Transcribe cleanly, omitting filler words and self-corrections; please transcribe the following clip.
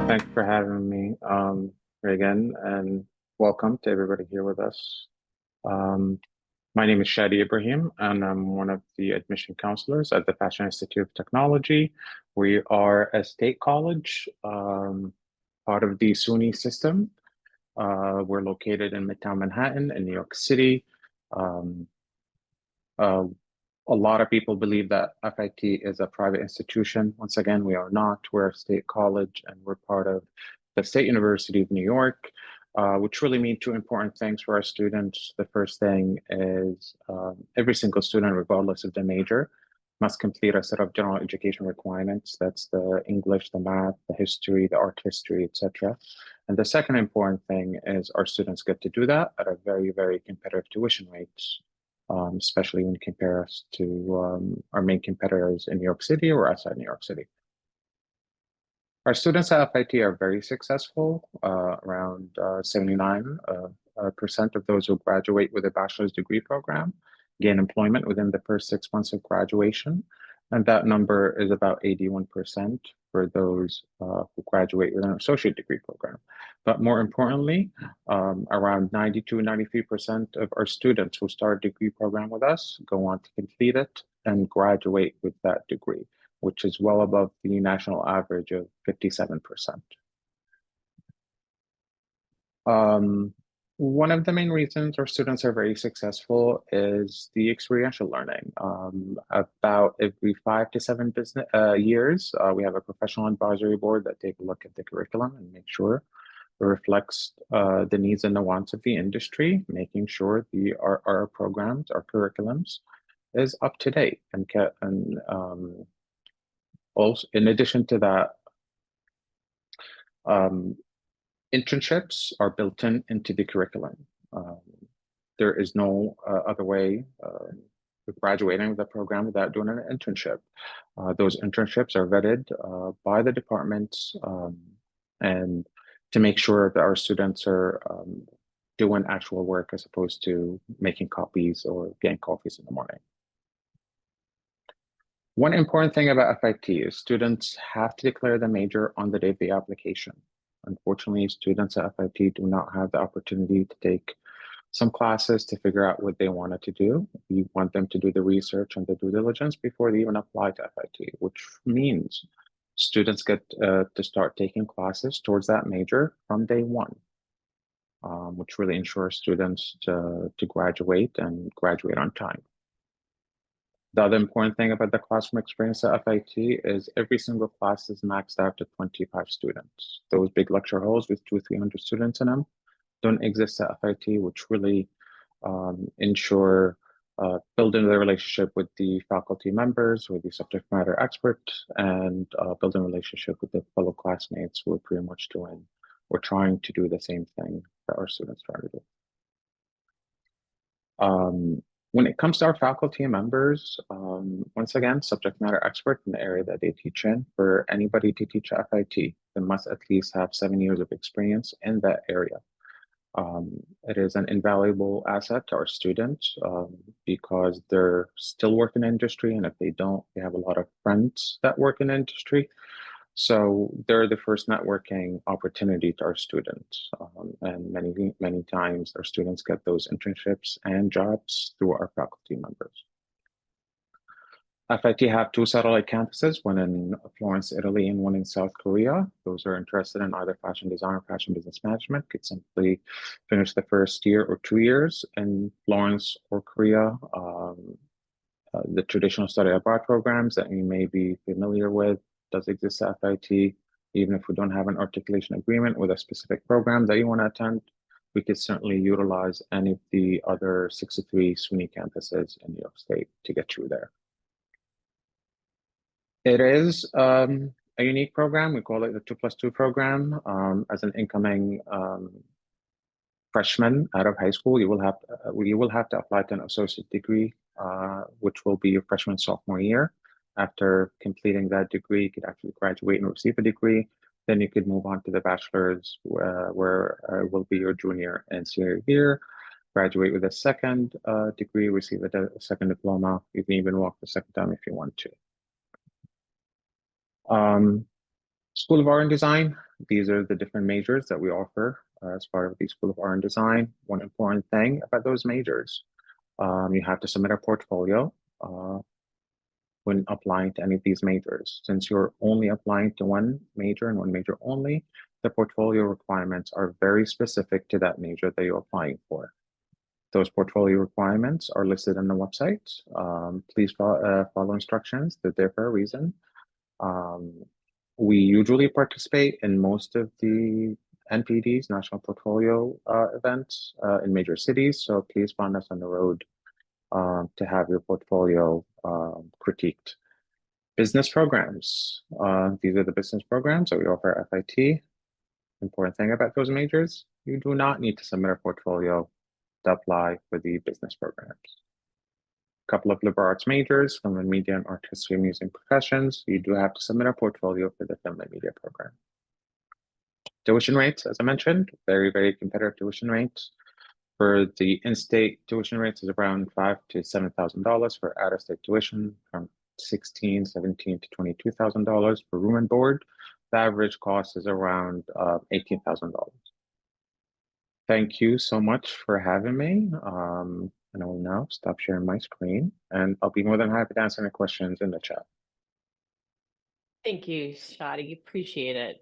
Thanks for having me, Reagan, and welcome to everybody here with us. Um, my name is Shadi Ibrahim, and I'm one of the admission counselors at the Fashion Institute of Technology. We are a state college, part of the SUNY system. We're located in Midtown Manhattan in New York City. Um, uh, a lot of people believe that FIT is a private institution. Once again, we are not. We're a state college and we're part of the State University of New York, which really mean two important things for our students. The first thing is every single student, regardless of the major, must complete a set of general education requirements. That's the English, the math, the history, the art history, etc. And the second important thing is our students get to do that at a very, very competitive tuition rates, especially when you compare us to our main competitors in New York City or outside New York City. Our students at FIT are very successful. Around 79% of those who graduate with a bachelor's degree program gain employment within the first 6 months of graduation. And that number is about 81% for those who graduate with an associate degree program. But more importantly, around 92, 93% of our students who start a degree program with us go on to complete it and graduate with that degree, which is well above the national average of 57%. One of the main reasons our students are very successful is the experiential learning. About every 5 to 7 business years, we have a professional advisory board that take a look at the curriculum and make sure it reflects the needs and the wants of the industry, making sure our programs, our curriculums is up to date. And also, in addition to that, internships are built into the curriculum. There is no other way of graduating with the program without doing an internship. Those internships are vetted by the departments and to make sure that our students are doing actual work as opposed to making copies or getting coffees in the morning. One important thing about FIT is students have to declare the major on the day of the application. Unfortunately, students at FIT do not have the opportunity to take some classes to figure out what they wanted to do. We want them to do the research and the due diligence before they even apply to FIT, which means students get to start taking classes towards that major from day one, which really ensures students to graduate and graduate on time. The other important thing about the classroom experience at FIT is every single class is maxed out to 25 students. Those big lecture halls with 200-300 students in them don't exist at FIT, which really ensure building the relationship with the faculty members, with the subject matter expert, and building a relationship with the fellow classmates who are pretty much doing or trying to do the same thing that our students try to do. When it comes to our faculty and members, once again, subject matter expert in the area that they teach in. For anybody to teach at FIT, they must at least have 7 years of experience in that area. It is an invaluable asset to our students because they're still working in industry, and if they don't, they have a lot of friends that work in industry. So they're the first networking opportunity to our students. And many times our students get those internships and jobs through our faculty members. FIT have 2 satellite campuses, one in Florence, Italy, and one in South Korea. Those who are interested in either fashion design or fashion business management could simply finish the first year or 2 years in Florence or Korea. The traditional study abroad programs that you may be familiar with does exist at FIT. Even if we don't have an articulation agreement with a specific program that you want to attend, we could certainly utilize any of the other 63 SUNY campuses in New York State to get you there. It is a unique program. We call it the 2+2 program. As an incoming freshman out of high school, you will have to apply to an associate degree, which will be your freshman sophomore year. After completing that degree, you could actually graduate and receive a degree. Then you could move on to the bachelor's, where it will be your junior and senior year. Graduate with a second degree, receive a second diploma. You can even walk the second time if you want to. School of Art and Design, these are the different majors that we offer as part of the School of Art and Design. One important thing about those majors, you have to submit a portfolio when applying to any of these majors. Since you're only applying to one major and one major only, the portfolio requirements are very specific to that major that you're applying for. Those portfolio requirements are listed on the website. Please follow instructions. They're there for a reason. We usually participate in most of the NPD's, National Portfolio events in major cities. So please find us on the road to have your portfolio critiqued. Business programs. These are the business programs that we offer at FIT. Important thing about those majors, you do not need to submit a portfolio to apply for the business programs. A couple of liberal arts majors from the media and art history museum professions, you do have to submit a portfolio for the film and media program. Tuition rates, as I mentioned, very, very competitive tuition rates. For the in-state tuition rates is around $5,000 to $7,000 for out-of-state tuition, from $16,000, $17,000 to $22,000 for room and board. The average cost is around $18,000. Thank you so much for having me. And I will now stop sharing my screen, and I'll be more than happy to answer any questions in the chat. Thank you, Shadi. Appreciate it.